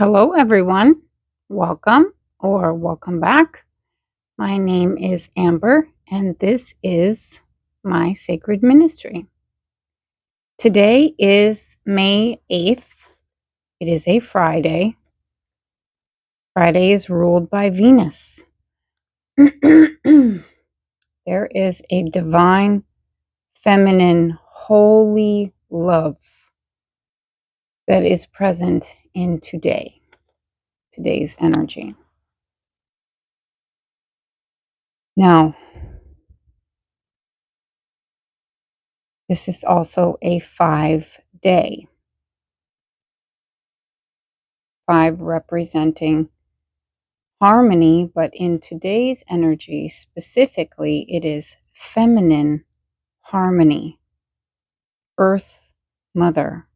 Hello, everyone. Welcome or welcome back. My name is Amber, and this is my sacred ministry. Today is May 8th. It is a Friday. Friday is ruled by Venus. There is a divine, feminine, holy love that is present in today's energy. Now, this is also a 5-day. 5 representing harmony, but in today's energy specifically, it is feminine harmony, Earth Mother.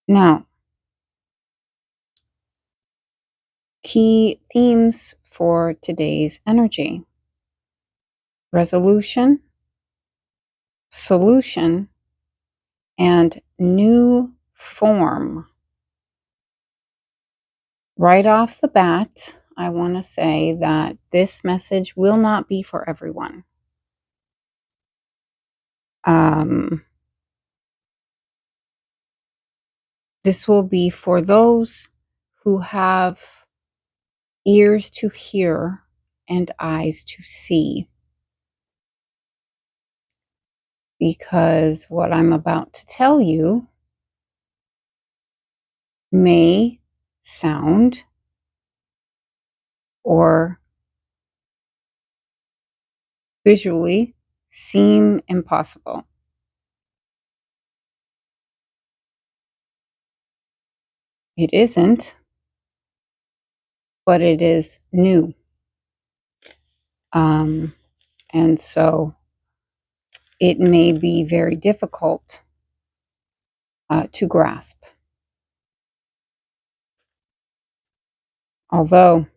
Now, key themes for today's energy: resolution, solution, and new form. Right off the bat, I want to say that this message will not be for everyone. This will be for those who have ears to hear and eyes to see. Because what I'm about to tell you may sound or visually seem impossible. It isn't, but it is new. And so it may be very difficult to grasp. Although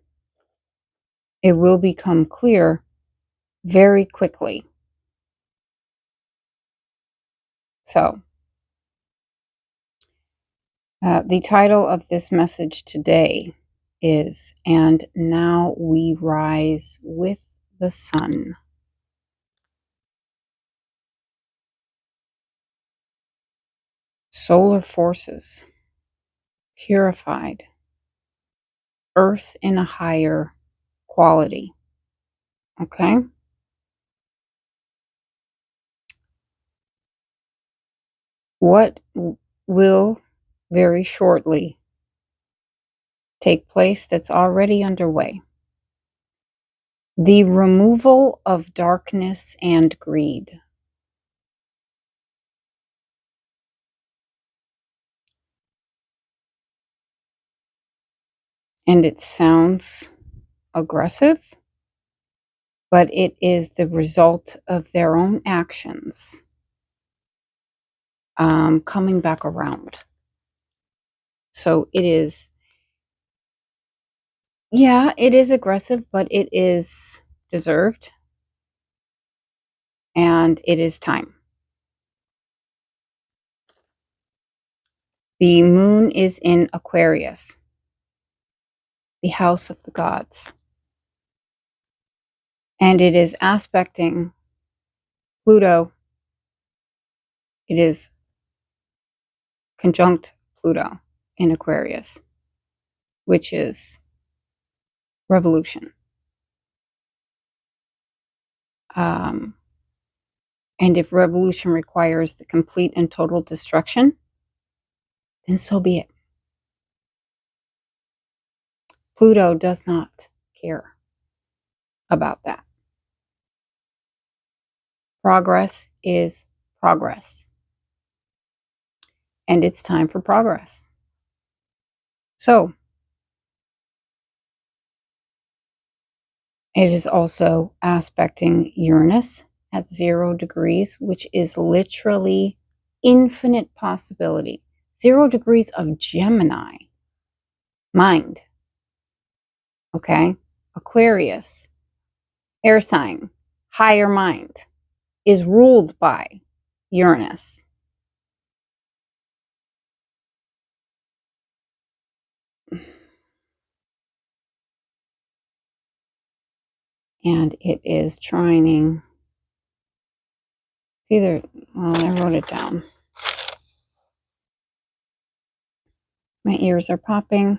it will become clear very quickly. So, the title of this message today is "And Now We Rise with the Sun." Solar forces, purified, earth in a higher quality. Okay? What will very shortly take place that's already underway? The removal of darkness and greed. And it sounds aggressive, but it is the result of their own actions coming back around. So it is, yeah, it is aggressive, but it is deserved, and it is time. The moon is in Aquarius, the house of the gods, and it is aspecting Pluto. It is conjunct Pluto in Aquarius, which is revolution. And if revolution requires the complete and total destruction, then so be it. Pluto does not care about that. Progress is progress. And it's time for progress. So, it is also aspecting Uranus at 0 degrees, which is literally infinite possibility. 0 degrees of Gemini, mind. Okay? Aquarius, air sign, higher mind, is ruled by Uranus. and it is trining. It's either, well, I wrote it down. My ears are popping.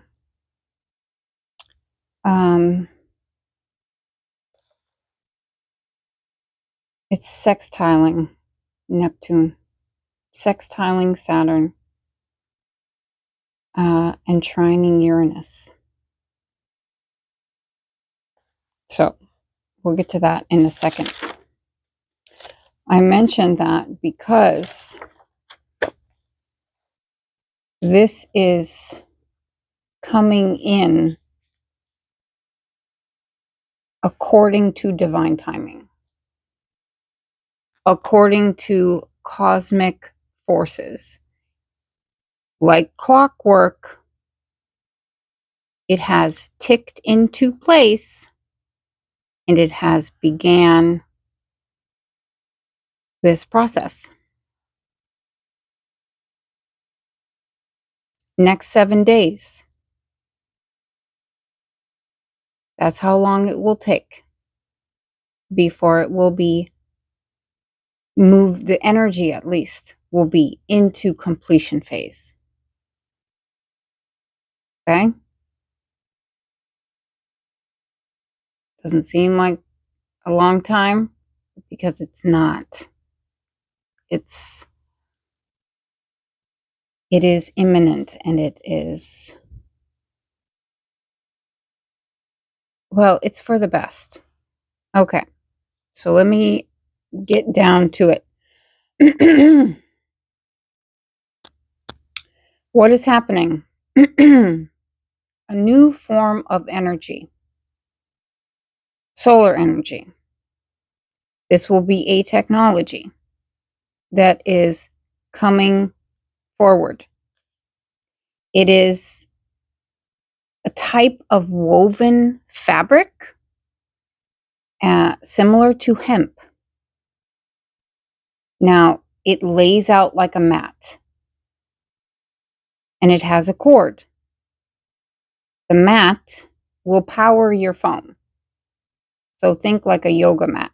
It's sextiling Neptune, sextiling Saturn, and trining Uranus. So we'll get to that in a second. I mentioned that because this is coming in according to divine timing, according to cosmic forces. Like clockwork, it has ticked into place and it has began this process. Next 7 days. That's how long it will take before it will be moved. The energy, at least, will be into completion phase. Okay? Doesn't seem like a long time because it's not. It is imminent, and it is, well, it's for the best. Okay. So let me get down to it. What is happening? A new form of energy, solar energy. This will be a technology that is coming forward. It is a type of woven fabric similar to hemp. Now, it lays out like a mat, and it has a cord. The mat will power your phone. So think like a yoga mat.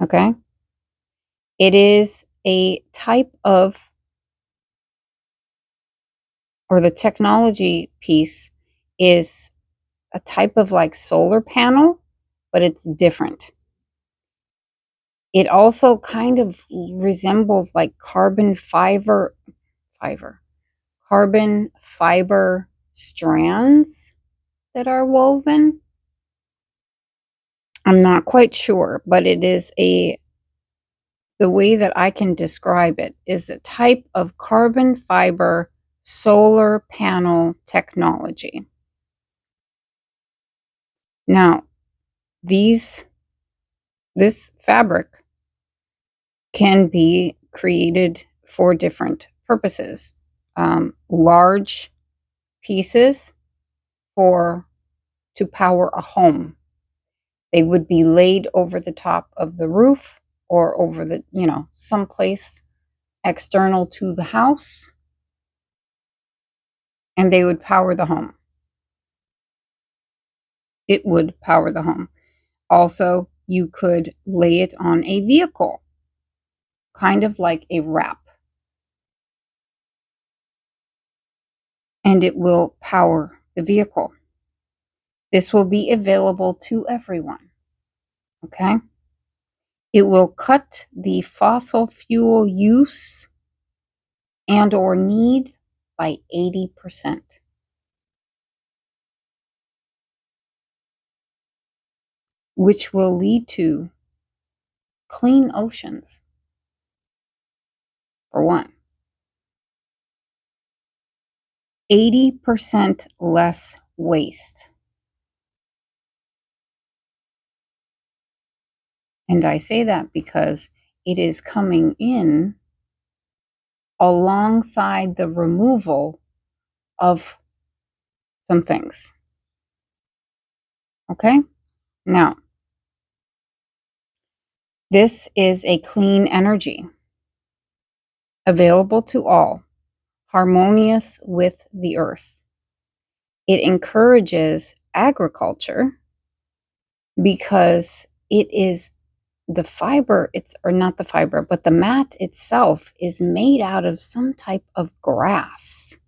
Okay? It is a type of, or the technology piece is a type of like solar panel, but it's different. It also kind of resembles like carbon fiber strands that are woven. I'm not quite sure, but it is the way that I can describe it is a type of carbon fiber solar panel technology. Now, this fabric can be created for different purposes. Large pieces to power a home. They would be laid over the top of the roof or over the, someplace external to the house, and they would power the home. It would power the home. Also, you could lay it on a vehicle, kind of like a wrap, and it will power the vehicle. This will be available to everyone. Okay? It will cut the fossil fuel use and or need by 80%. Which will lead to clean oceans, for one. 80% less waste. And I say that because it is coming in alongside the removal of some things. Okay? Now, this is a clean energy available to all, harmonious with the earth. It encourages agriculture because it is the fiber, or not the fiber, but the mat itself is made out of some type of grass.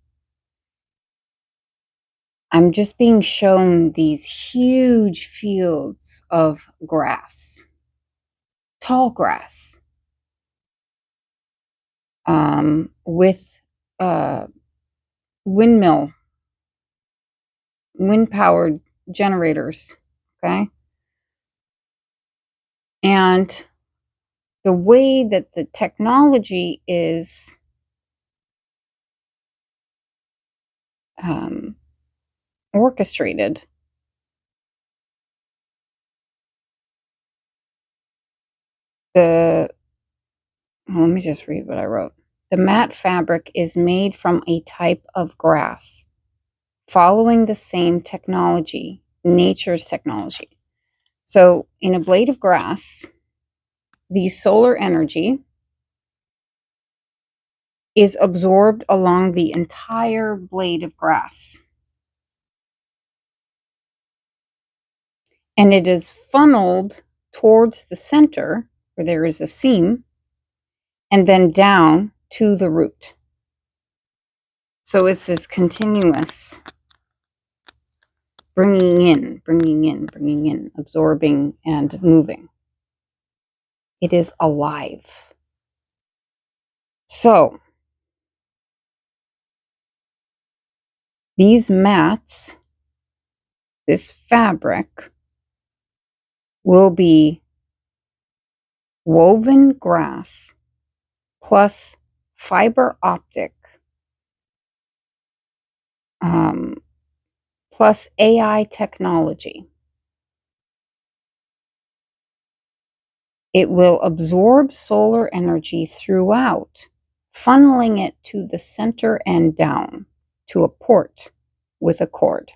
I'm just being shown these huge fields of grass, tall grass, with wind-powered generators, okay? And the way that the technology is orchestrated, let me just read what I wrote. The mat fabric is made from a type of grass, following the same technology, nature's technology. So in a blade of grass, the solar energy is absorbed along the entire blade of grass. And it is funneled towards the center, where there is a seam, and then down to the root. So it's this continuous bringing in, absorbing and moving. It is alive. So these mats, this fabric, will be woven grass plus fiber optic plus AI technology. It will absorb solar energy throughout, funneling it to the center and down to a port with a cord.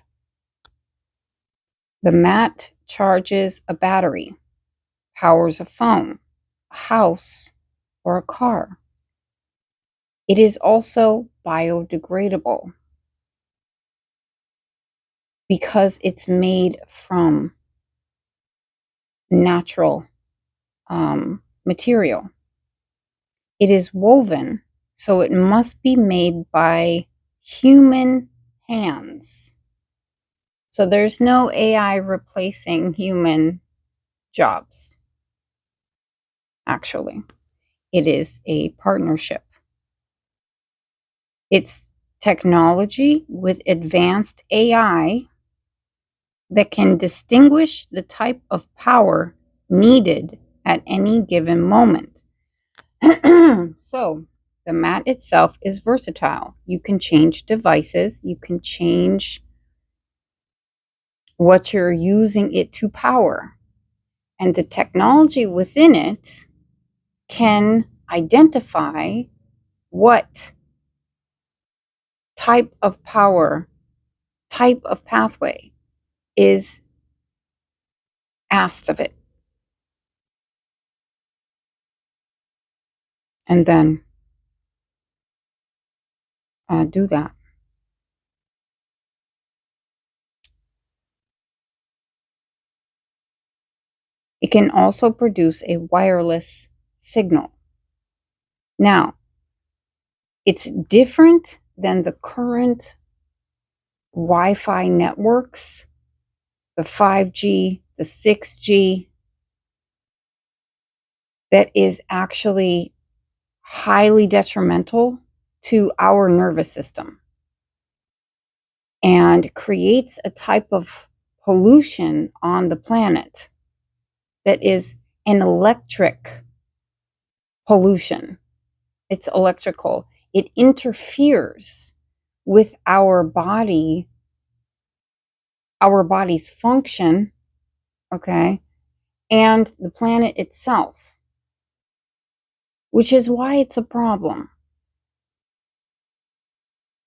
The mat charges a battery, powers a phone, a house, or a car. It is also biodegradable because it's made from natural material. It is woven, so it must be made by human hands. So there's no AI replacing human jobs. Actually, it is a partnership. It's technology with advanced AI that can distinguish the type of power needed at any given moment. So the mat itself is versatile. You can change devices. You can change what you're using it to power. And the technology within it can identify what type of power, type of pathway is asked of it. And then do that. It can also produce a wireless signal. Now, it's different than the current Wi-Fi networks, the 5G, the 6G, that is actually highly detrimental to our nervous system and creates a type of pollution on the planet that is an electric pollution. It's electrical. It interferes with our body's function, okay, and the planet itself, which is why it's a problem.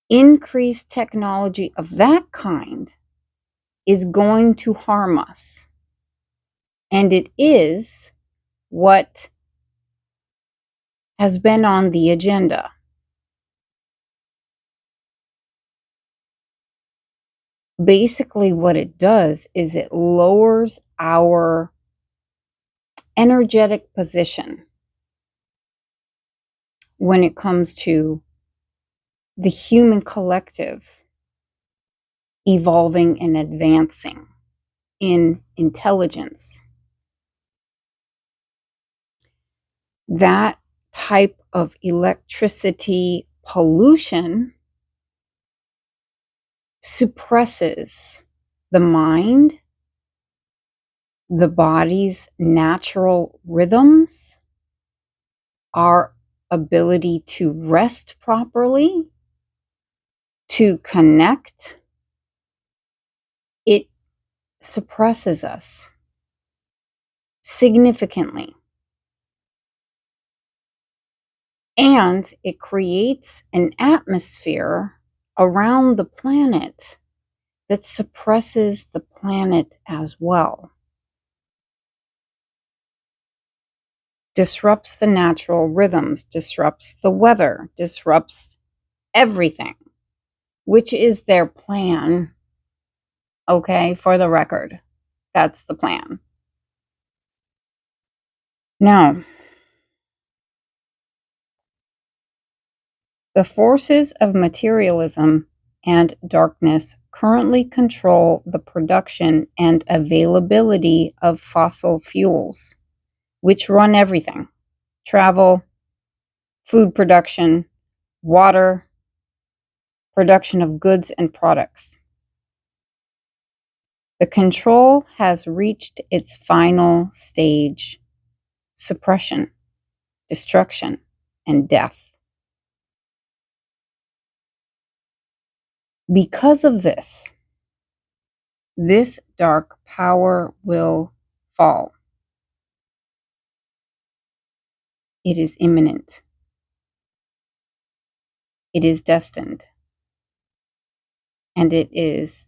Increased technology of that kind is going to harm us. And it is what has been on the agenda. Basically, what it does is it lowers our energetic position when it comes to the human collective evolving and advancing in intelligence. That type of electricity pollution suppresses the mind, the body's natural rhythms, our ability to rest properly, to connect. It suppresses us significantly. And it creates an atmosphere around the planet that suppresses the planet as well. Disrupts the natural rhythms, disrupts the weather, disrupts everything, which is their plan. Okay, for the record, that's the plan. Now, the forces of materialism and darkness currently control the production and availability of fossil fuels, which run everything: travel, food production, water, production of goods and products. The control has reached its final stage: suppression, destruction, and death. Because of this dark power will fall. It is imminent. It is destined. And it is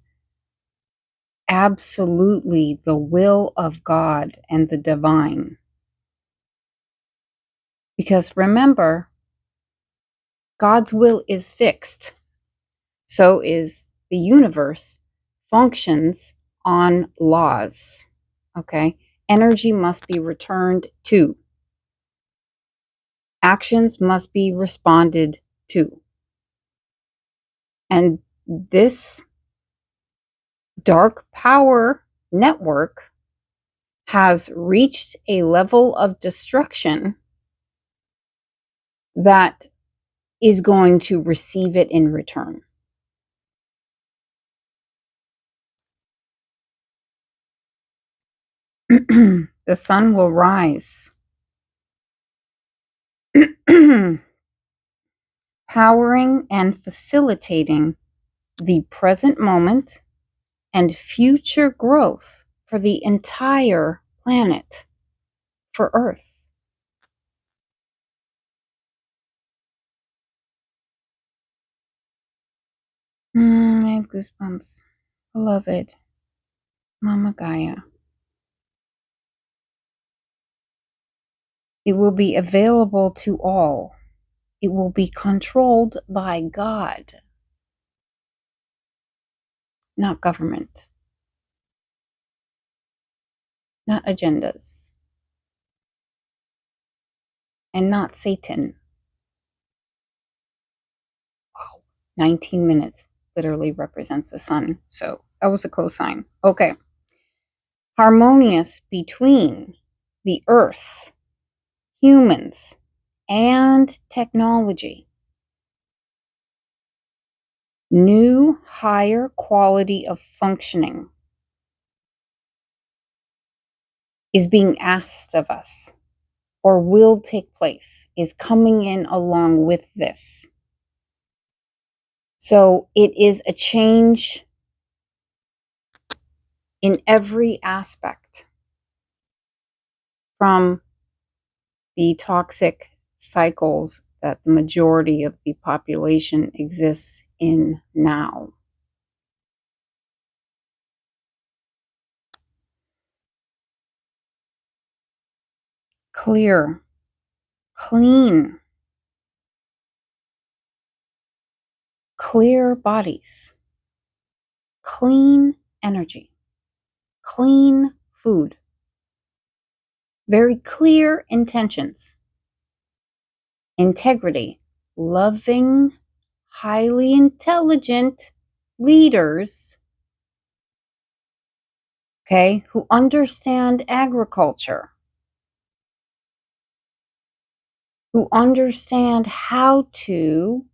absolutely the will of God and the divine. Because remember, God's will is fixed. So is the universe functions on laws. Okay? Energy must be returned to. Actions must be responded to. And this dark power network has reached a level of destruction that is going to receive it in return. The sun will rise, powering and facilitating the present moment and future growth for the entire planet, for Earth. I have goosebumps. Beloved, Mama Gaia. It will be available to all. It will be controlled by God, not government, not agendas, and not Satan. Wow, 19 minutes literally represents the sun. So that was a cosine. Okay. Harmonious between the earth, humans, and technology. New, higher quality of functioning is being asked of us, or will take place, is coming in along with this. So it is a change in every aspect, from the toxic cycles that the majority of the population exists in now. Clear, clean, clear bodies, clean energy, clean food, very clear intentions, integrity, loving, highly intelligent leaders, okay, who understand agriculture, who understand how to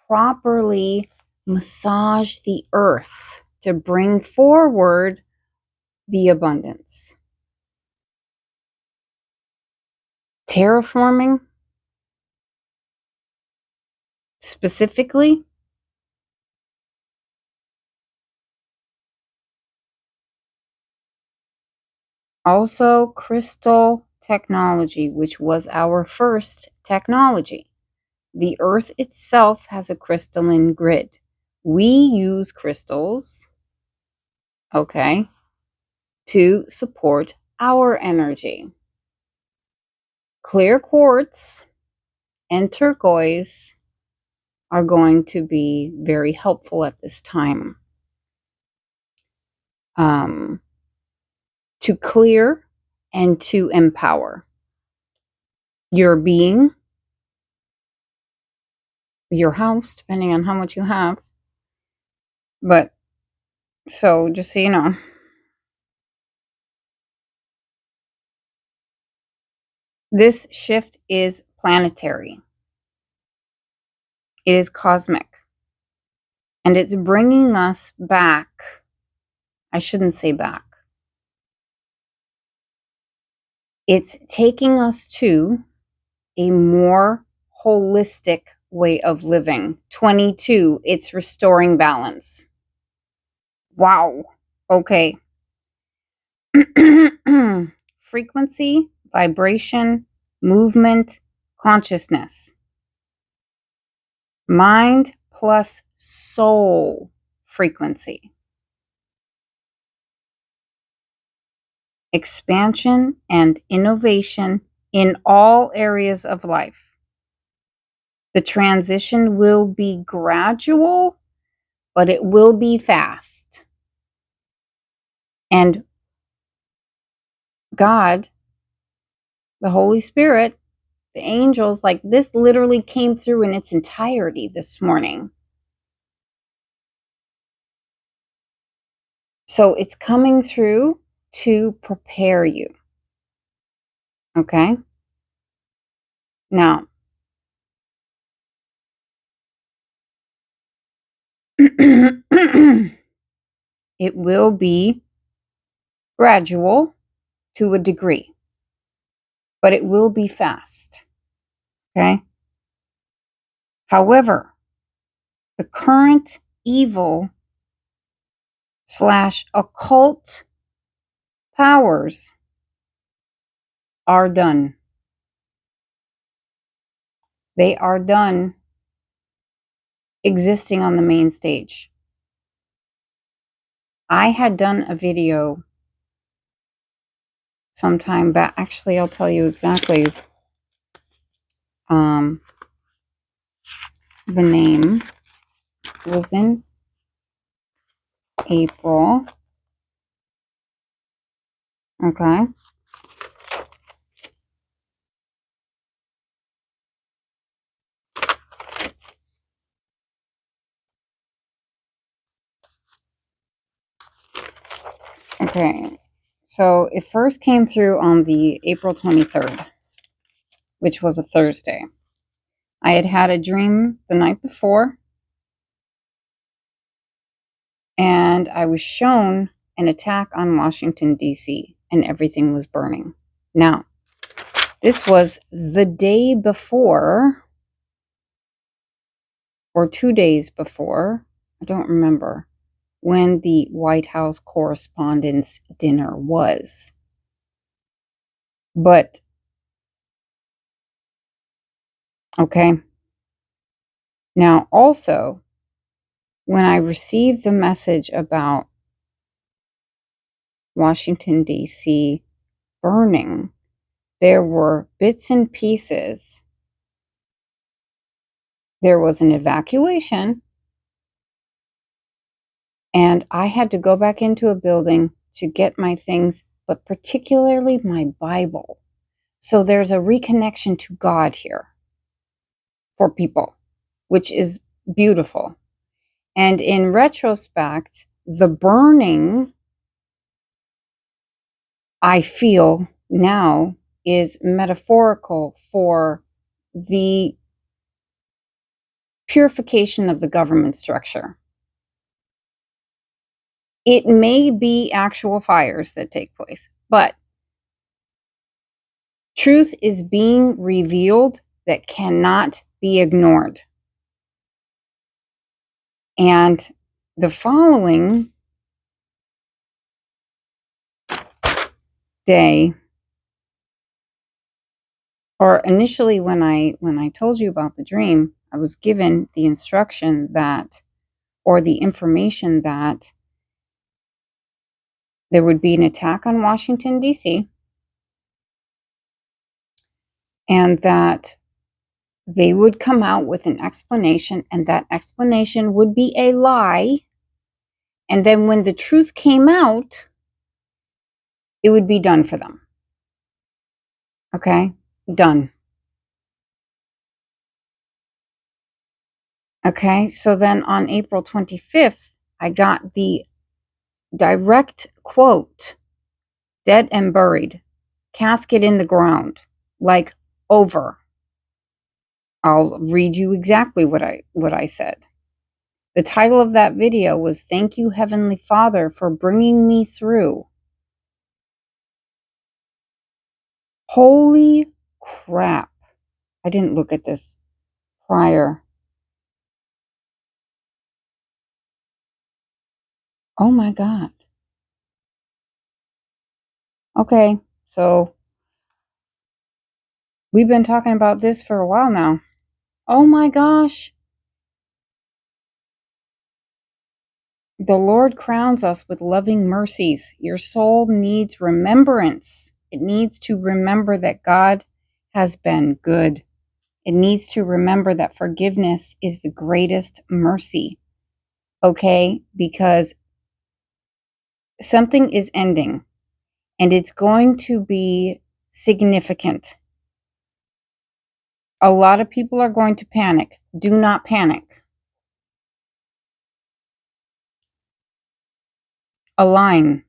properly massage the earth to bring forward the abundance. Terraforming, specifically, also crystal technology, which was our first technology. The earth itself has a crystalline grid. We use crystals, okay, to support our energy. Clear quartz and turquoise are going to be very helpful at this time. To clear and to empower your being, your house, depending on how much you have. But so just so you know, this shift is planetary. It is cosmic. And it's bringing us back. I shouldn't say back. It's taking us to a more holistic way of living. 22, it's restoring balance. Wow. Okay. Frequency, vibration, movement, consciousness. Mind plus soul frequency. Expansion and innovation in all areas of life. The transition will be gradual, but it will be fast. And God, the Holy Spirit, the angels, like this literally came through in its entirety this morning. So it's coming through to prepare you. Okay? Now, it will be gradual to a degree, but it will be fast. Okay? However, the current evil / occult powers are done. They are done existing on the main stage. I had done a video sometime back. Actually, I'll tell you exactly the name. It was in April. Okay. Okay. So it first came through on the April 23rd, which was a Thursday. I had had a dream the night before, and I was shown an attack on Washington, D.C., and everything was burning. Now, this was the day before, or 2 days before, I don't remember, when the White House Correspondents' Dinner was. But, okay. Now, also, when I received the message about Washington, D.C. burning, there were bits and pieces. There was an evacuation, And I had to go back into a building to get my things, but particularly my Bible. So there's a reconnection to God here for people, which is beautiful. And in retrospect, the burning I feel now is metaphorical for the purification of the government structure. It may be actual fires that take place, but truth is being revealed that cannot be ignored. And the following day, or initially when I told you about the dream, I was given the instruction that, or the information that there would be an attack on Washington, D.C., and that they would come out with an explanation, and that explanation would be a lie. And then when the truth came out, it would be done for them. Okay? Done. Okay? So then on April 25th, I got the direct quote, dead and buried, casket in the ground, like over. I'll read you exactly what I said. The title of that video was "Thank You, Heavenly Father, for Bringing Me Through." Holy crap. I didn't look at this prior. Oh my God. Okay, so we've been talking about this for a while now. Oh my gosh. The Lord crowns us with loving mercies. Your soul needs remembrance. It needs to remember that God has been good. It needs to remember that forgiveness is the greatest mercy. Okay? Because something is ending and it's going to be significant. A lot of people are going to panic. Do not panic. Align.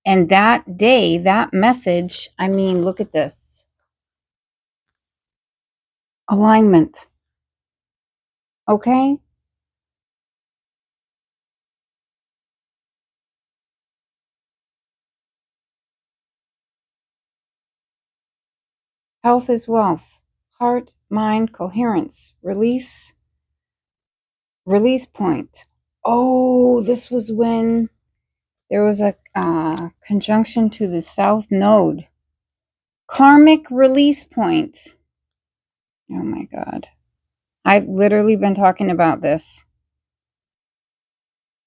And that day, that message, I mean, look at this. Alignment. Okay? Health is wealth. Heart, mind, coherence. Release point. Oh, this was when there was a conjunction to the South Node. Karmic release point. Oh my God. I've literally been talking about this.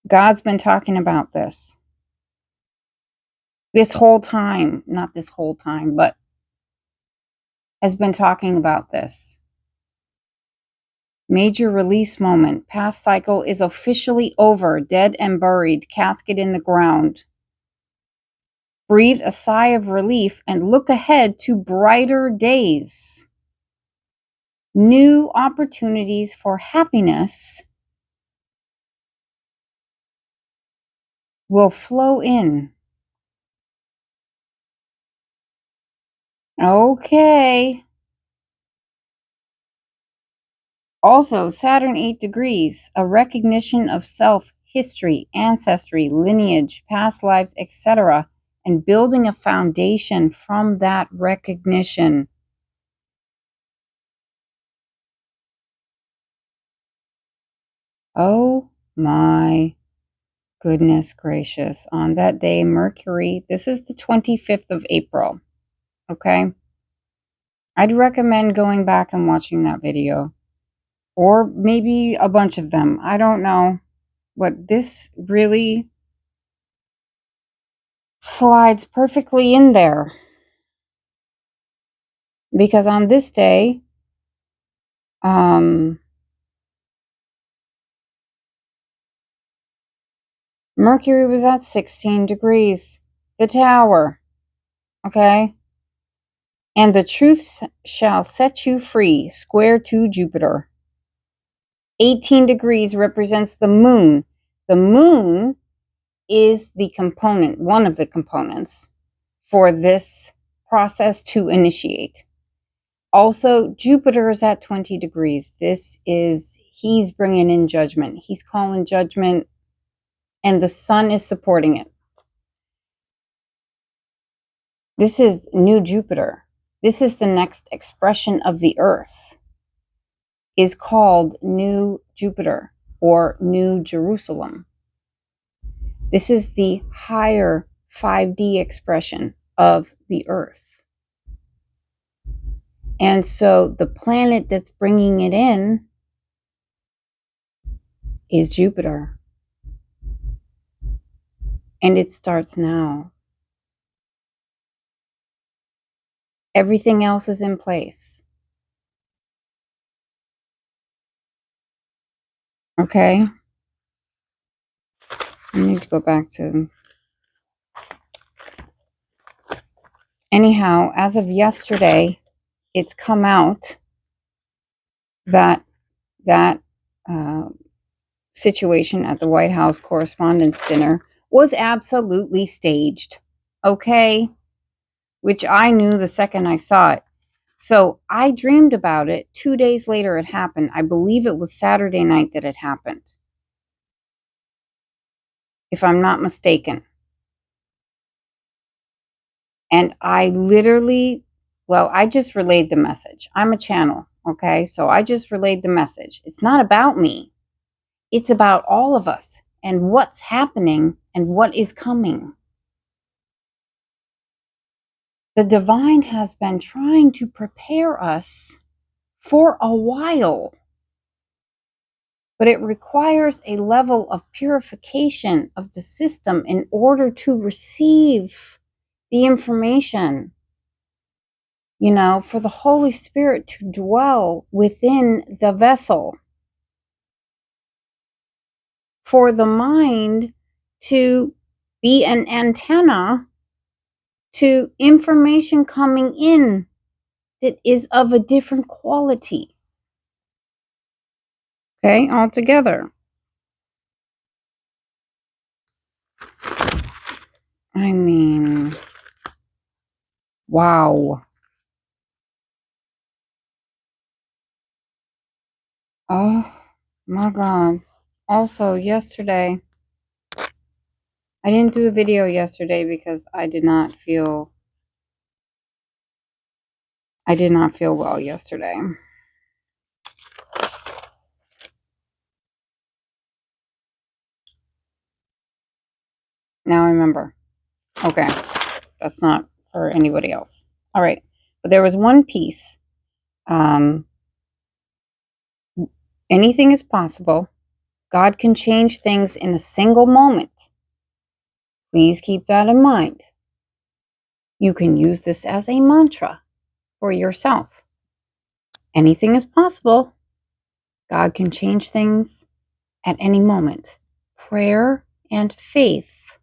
God's been talking about this. This whole time. Not this whole time, but has been talking about this. Major release moment. Past cycle is officially over. Dead and buried. Casket in the ground. Breathe a sigh of relief and look ahead to brighter days. New opportunities for happiness will flow in. Okay. Also, Saturn 8 degrees, a recognition of self, history, ancestry, lineage, past lives, etc., and building a foundation from that recognition. Oh my goodness gracious. On that day, Mercury, this is the 25th of April, okay? I'd recommend going back and watching that video. Or maybe a bunch of them. I don't know. But this really slides perfectly in there. Because on this day, Mercury was at 16 degrees. The tower. Okay? And the truth shall set you free, square to Jupiter. 18 degrees represents the moon. The moon is the component, one of the components for this process to initiate. Also, Jupiter is at 20 degrees. He's bringing in judgment. He's calling judgment, and the sun is supporting it. This is new Jupiter. This is the next expression of the earth, is called New Jupiter or New Jerusalem. This is the higher 5D expression of the earth. And so the planet that's bringing it in is Jupiter. And it starts now. Everything else is in place. Okay? I need to go back to... Anyhow, as of yesterday, it's come out that situation at the White House Correspondents' Dinner was absolutely staged. Okay? Which I knew the second I saw it. So I dreamed about it. 2 days later it happened. I believe it was Saturday night that it happened, if I'm not mistaken. And I literally, I just relayed the message. I'm a channel, okay? So I just relayed the message. It's not about me. It's about all of us and what's happening and what is coming. The divine has been trying to prepare us for a while, but it requires a level of purification of the system in order to receive the information, for the Holy Spirit to dwell within the vessel, for the mind to be an antenna to information coming in that is of a different quality. Okay, all together. I mean, wow. Oh my God. Also, yesterday, I didn't do the video yesterday because I did not feel well yesterday. Now I remember. Okay. That's not for anybody else. All right. But there was one piece. Anything is possible. God can change things in a single moment. Please keep that in mind. You can use this as a mantra for yourself. Anything is possible. God can change things at any moment. Prayer and faith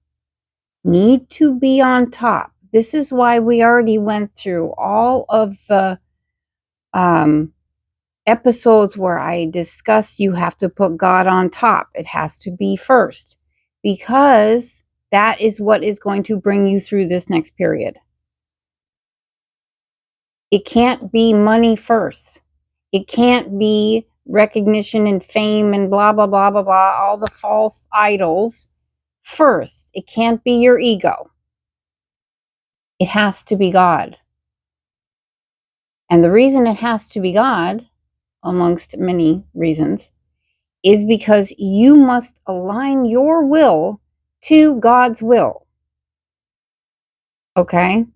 need to be on top. This is why we already went through all of the episodes where I discuss you have to put God on top. It has to be first, because that is what is going to bring you through this next period. It can't be money first. It can't be recognition and fame and blah, blah, blah, blah, blah, all the false idols first. It can't be your ego. It has to be God. And the reason it has to be God, amongst many reasons, is because you must align your will to God's will. Okay?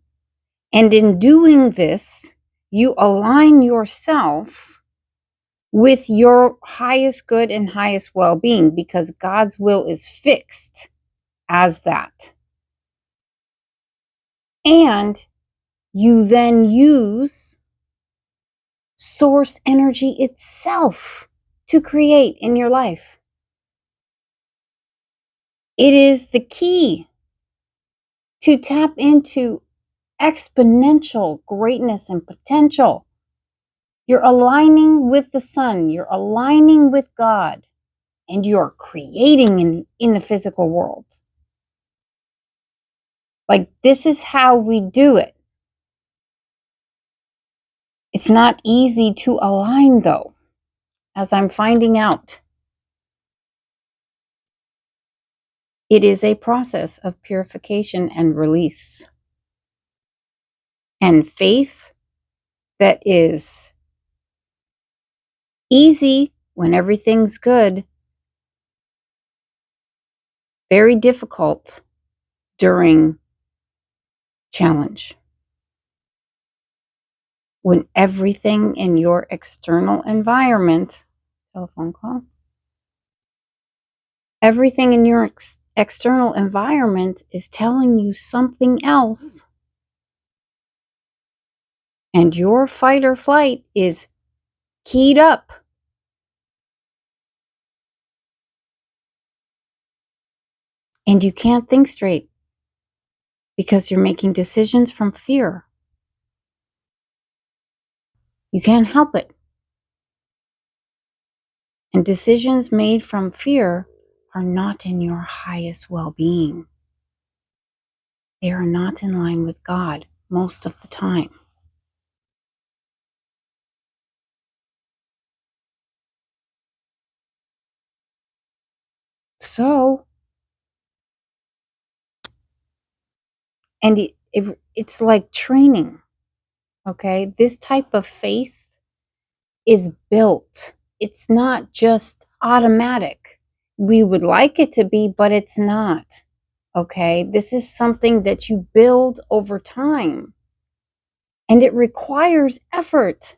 And in doing this, you align yourself with your highest good and highest well-being, because God's will is fixed as that. And you then use source energy itself to create in your life. It is the key to tap into exponential greatness and potential. You're aligning with the sun, you're aligning with God, and you're creating in the physical world. Like, this is how we do it. It's not easy to align, though, as I'm finding out. It is a process of purification and release. And faith that is easy when everything's good, very difficult during challenge. When everything in your external environment, telephone call, everything in your external environment is telling you something else, and your fight or flight is keyed up, and you can't think straight because you're making decisions from fear. You can't help it. And decisions made from fear are not in your highest well-being. They are not in line with God most of the time. So, and it's like training, okay? This type of faith is built. It's not just automatic. We would like it to be, but it's not, okay? This is something that you build over time, and it requires effort.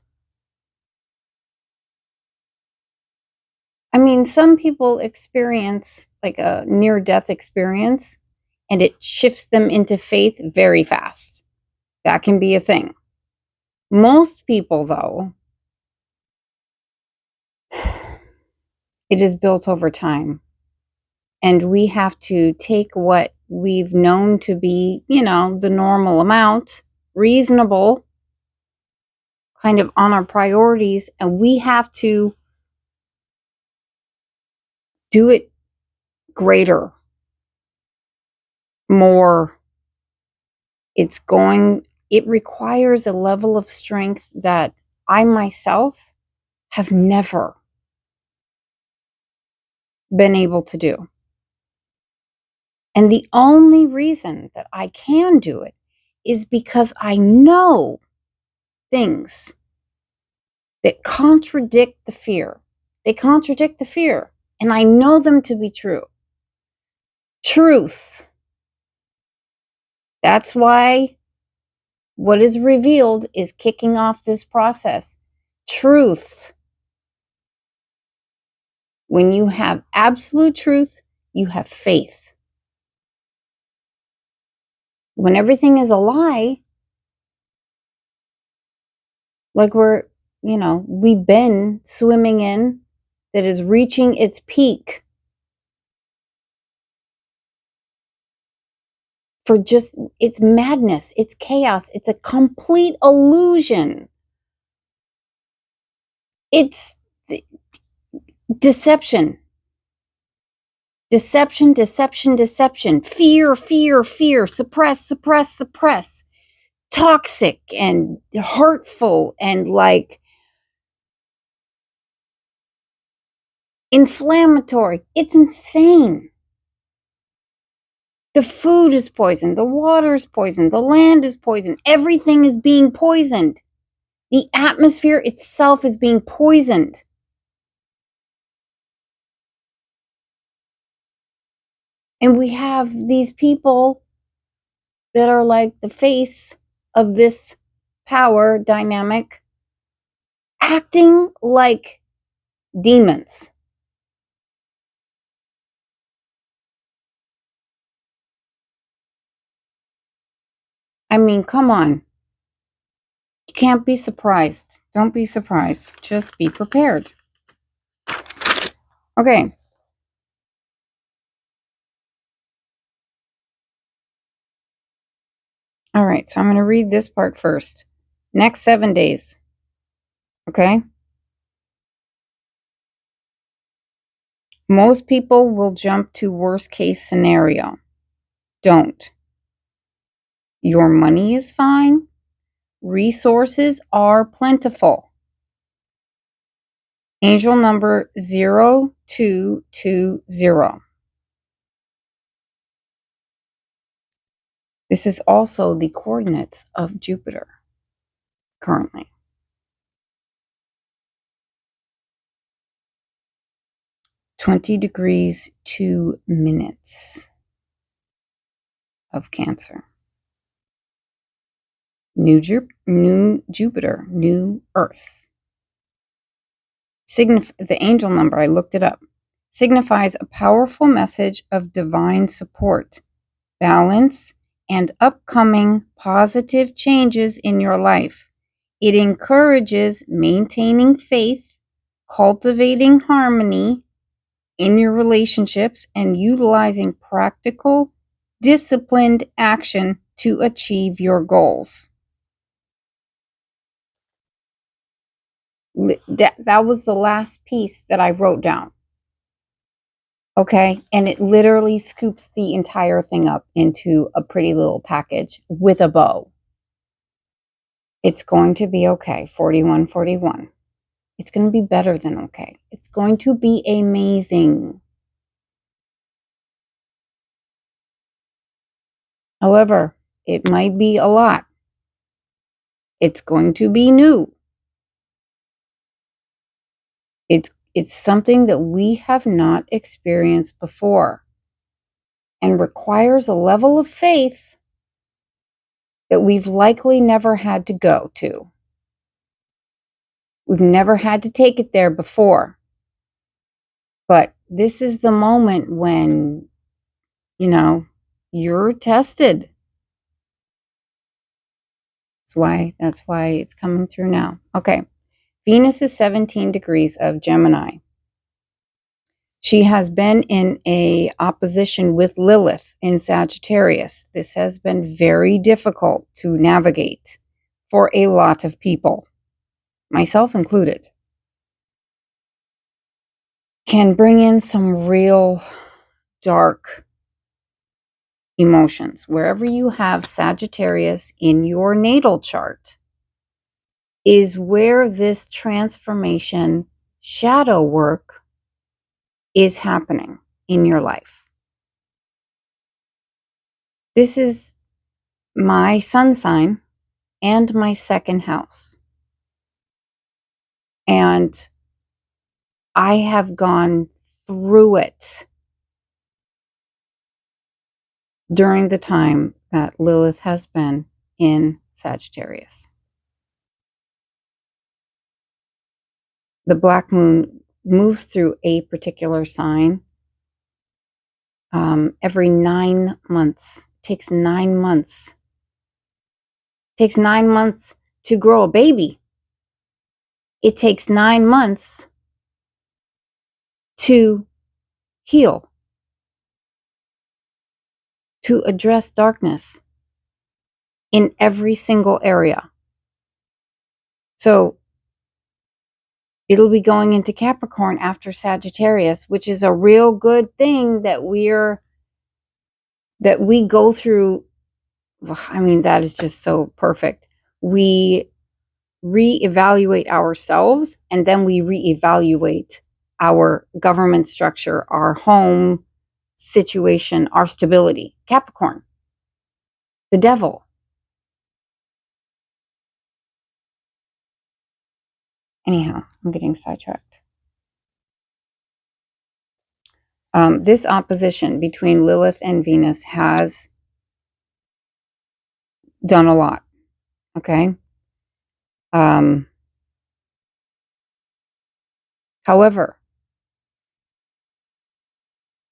I mean, some people experience like a near-death experience, and it shifts them into faith very fast. That can be a thing. Most people, though, it is built over time. And we have to take what we've known to be, the normal amount, reasonable, kind of on our priorities, and we have to do it greater, more. It requires a level of strength that I myself have never been able to do. And the only reason that I can do it is because I know things that contradict the fear. They contradict the fear, and I know them to be true. Truth. That's why what is revealed is kicking off this process. Truth. When you have absolute truth, you have faith. When everything is a lie, like we've been swimming in, that is reaching its peak for just, it's madness, it's chaos, it's a complete illusion. It's deception. Deception, deception, deception. Fear, fear, fear. Suppress, suppress, suppress. Toxic and hurtful and like inflammatory. It's insane. The food is poisoned. The water is poisoned. The land is poisoned. Everything is being poisoned. The atmosphere itself is being poisoned. And we have these people that are like the face of this power dynamic acting like demons. I mean, come on. You can't be surprised. Don't be surprised. Just be prepared. Okay. All right, so I'm going to read this part first. Next 7 days. Okay? Most people will jump to worst case scenario. Don't. Your money is fine. Resources are plentiful. Angel number 0220. This is also the coordinates of Jupiter currently. 20 degrees 2 minutes of Cancer. New Jupiter, new Earth. The angel number, I looked it up, signifies a powerful message of divine support, balance, and upcoming positive changes in your life. It encourages maintaining faith, cultivating harmony in your relationships, and utilizing practical, disciplined action to achieve your goals. That was the last piece that I wrote down. Okay, and it literally scoops the entire thing up into a pretty little package with a bow. It's going to be okay. 4141. It's going to be better than okay. It's going to be amazing. However, it might be a lot. It's going to be new. It's something that we have not experienced before and requires a level of faith that we've likely never had to go to. We've never had to take it there before. But this is the moment when, you're tested. That's why it's coming through now. Okay. Venus is 17 degrees of Gemini. She has been in a opposition with Lilith in Sagittarius. This has been very difficult to navigate for a lot of people, myself included. Can bring in some real dark emotions. Wherever you have Sagittarius in your natal chart is where this transformation, shadow work is happening in your life. This is my sun sign and my second house. And I have gone through it during the time that Lilith has been in Sagittarius. The black moon moves through a particular sign every 9 months. Takes 9 months. Takes 9 months to grow a baby. It takes 9 months to heal, to address darkness in every single area. So it'll be going into Capricorn after Sagittarius, which is a real good thing that we go through. I mean, that is just so perfect. We reevaluate ourselves, and then we reevaluate our government structure, our home situation, our stability. Capricorn, the devil. Anyhow, I'm getting sidetracked. This opposition between Lilith and Venus has done a lot. Okay. However,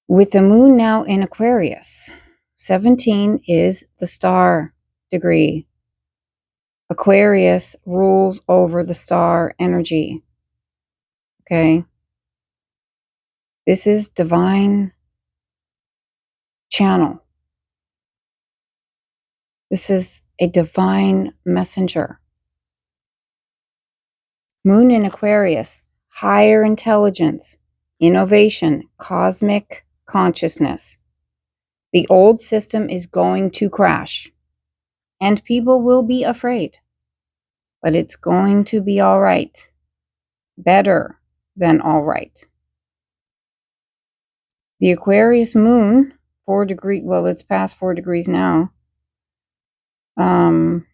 with the moon now in Aquarius, 17 is the star degree. Aquarius rules over the star energy. Okay. This is divine channel. This is a divine messenger. Moon in Aquarius, higher intelligence, innovation, cosmic consciousness. The old system is going to crash, and people will be afraid, but it's going to be all right. Better than all right. The Aquarius moon, 4 degrees, well, it's past 4 degrees now.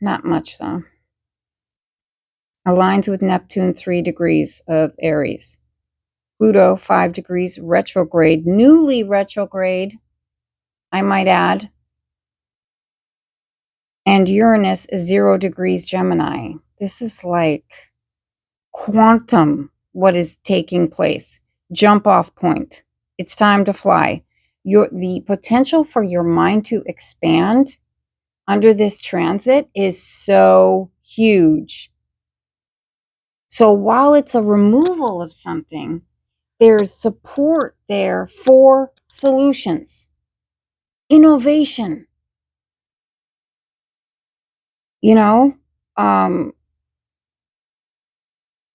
Not much though. Aligns with Neptune, 3 degrees of Aries. Pluto, 5 degrees retrograde, newly retrograde, I might add. And Uranus, 0 degrees Gemini. This is like quantum, what is taking place. Jump off point. It's time to fly. The potential for your mind to expand under this transit is so huge. So while it's a removal of something, there's support there for solutions, innovation, an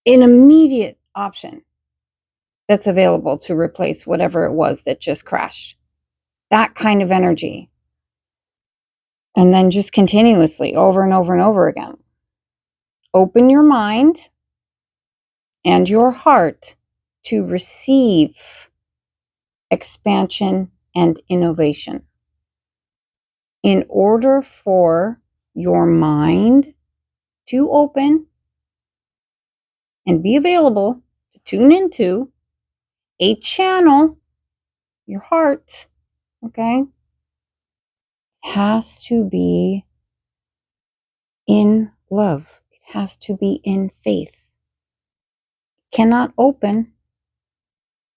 immediate option that's available to replace whatever it was that just crashed. That kind of energy. And then just continuously over and over and over again. Open your mind and your heart to receive expansion and innovation. In order for your mind to open and be available to tune into a channel, your heart, okay, has to be in love. It has to be in faith. It cannot open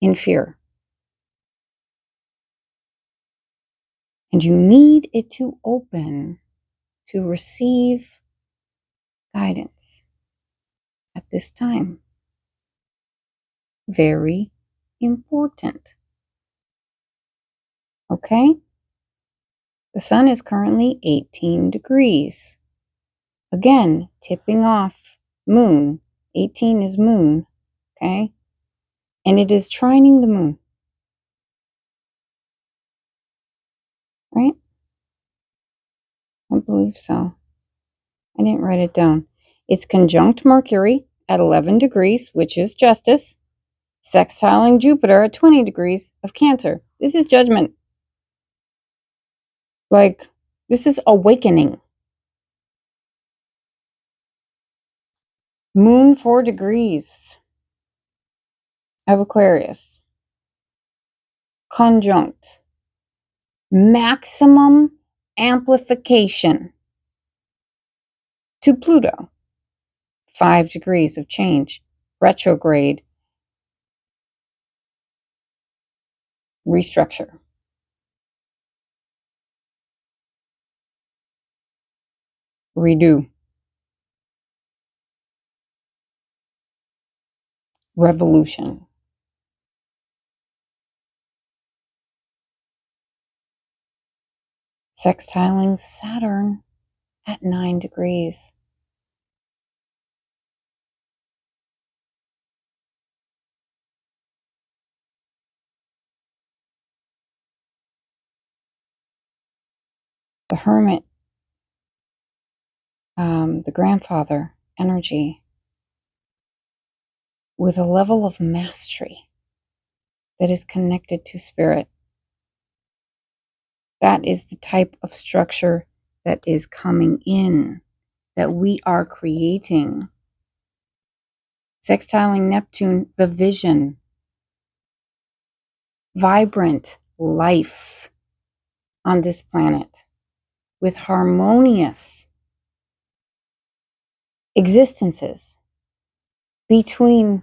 in fear. And you need it to open to receive guidance at this time. Very important. Okay? The sun is currently 18 degrees. Again, tipping off moon. 18 is moon. Okay? And it is trining the moon. Right? I believe so. I didn't write it down. It's conjunct Mercury at 11 degrees, which is justice, sextiling Jupiter at 20 degrees of Cancer. This is judgment. Like, this is awakening. Moon 4 degrees of Aquarius. Conjunct. Maximum amplification to Pluto. 5 degrees of change. Retrograde. Restructure. Redo. Revolution. Sextiling Saturn at 9 degrees. The Hermit, the grandfather energy, with a level of mastery that is connected to spirit. That is the type of structure that is coming in, that we are creating. Sextiling Neptune, the vision, vibrant life on this planet with harmonious existences between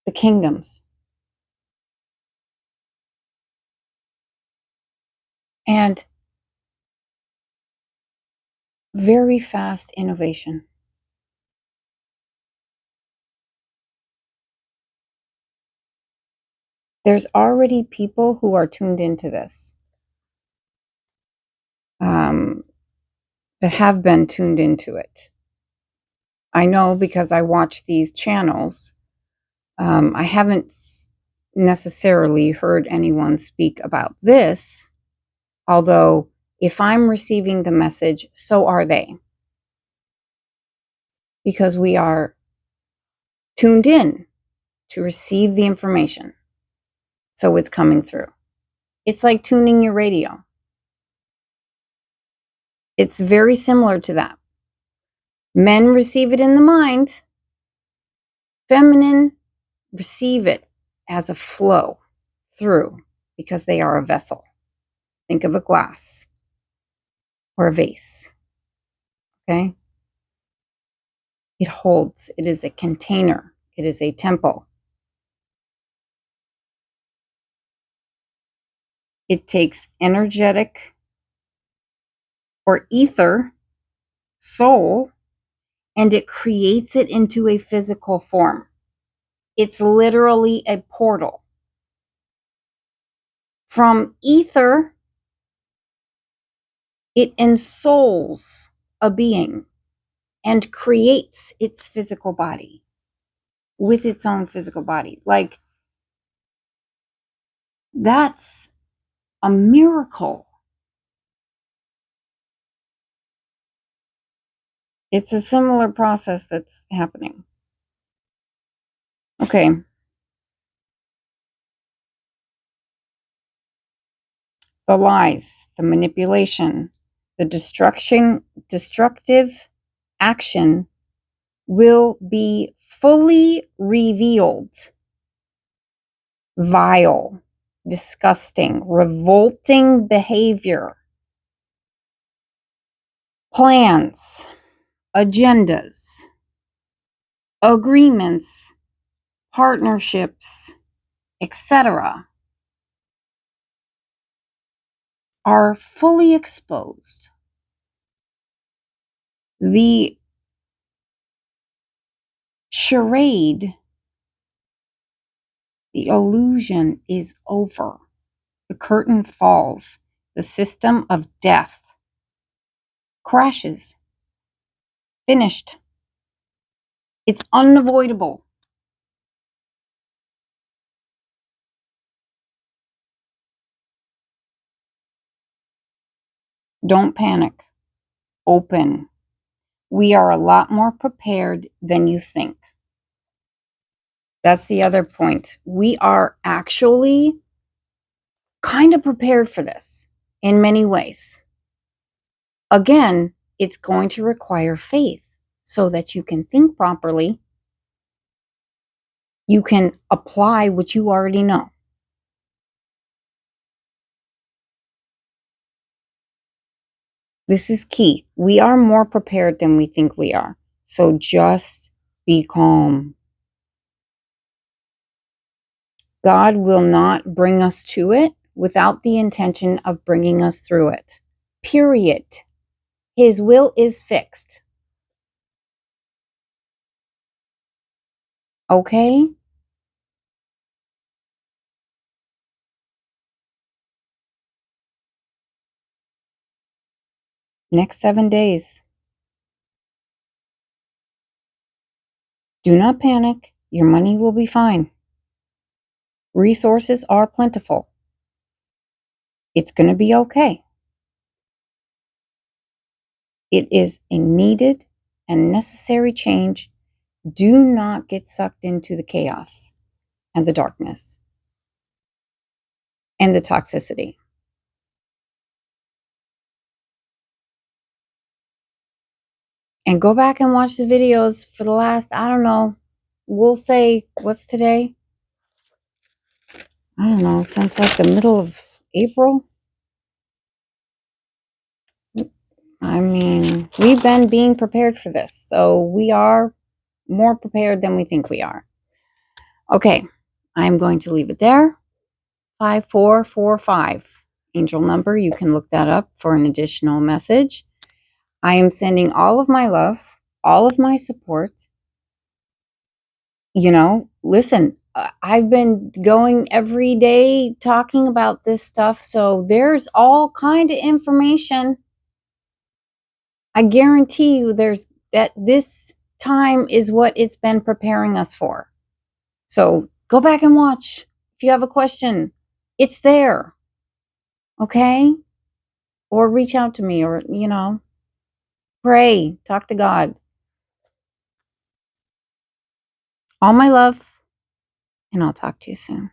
the kingdoms. And very fast innovation. There's already people who are tuned into this. that have been tuned into it. I know because I watch these channels. I haven't necessarily heard anyone speak about this, although if I'm receiving the message, so are they. Because we are tuned in to receive the information. So it's coming through. It's like tuning your radio. It's very similar to that. Men receive it in the mind. Feminine receive it as a flow through because they are a vessel. Think of a glass or a vase. Okay? It holds. It is a container. It is a temple. It takes energetic or ether, soul, and it creates it into a physical form. It's literally a portal. From ether, it ensouls a being and creates its physical body with its own physical body. Like, that's a miracle. It's a similar process that's happening. Okay. The lies, the manipulation, the destructive action will be fully revealed. Vile, disgusting, revolting behavior, plans, agendas, agreements, partnerships, etc., are fully exposed. The charade, the illusion is over. The curtain falls. The system of death crashes. Finished. It's unavoidable. Don't panic. Open. We are a lot more prepared than you think. That's the other point. We are actually kind of prepared for this in many ways. Again, it's going to require faith so that you can think properly. You can apply what you already know. This is key. We are more prepared than we think we are. So just be calm. God will not bring us to it without the intention of bringing us through it. Period. His will is fixed. Okay? Next 7 days. Do not panic. Your money will be fine. Resources are plentiful. It's going to be okay. It is a needed and necessary change. Do not get sucked into the chaos and the darkness and the toxicity. And go back and watch the videos for the last, I don't know, we'll say, what's today? I don't know, since like the middle of April. I mean, we've been being prepared for this. So we are more prepared than we think we are. Okay, I'm going to leave it there. 5445. Angel number. You can look that up for an additional message. I am sending all of my love, all of my support. Listen, I've been going every day talking about this stuff. So there's all kind of information. I guarantee you that this time is what it's been preparing us for. So go back and watch. If you have a question, it's there. Okay? Or reach out to me, or, pray, talk to God. All my love, and I'll talk to you soon.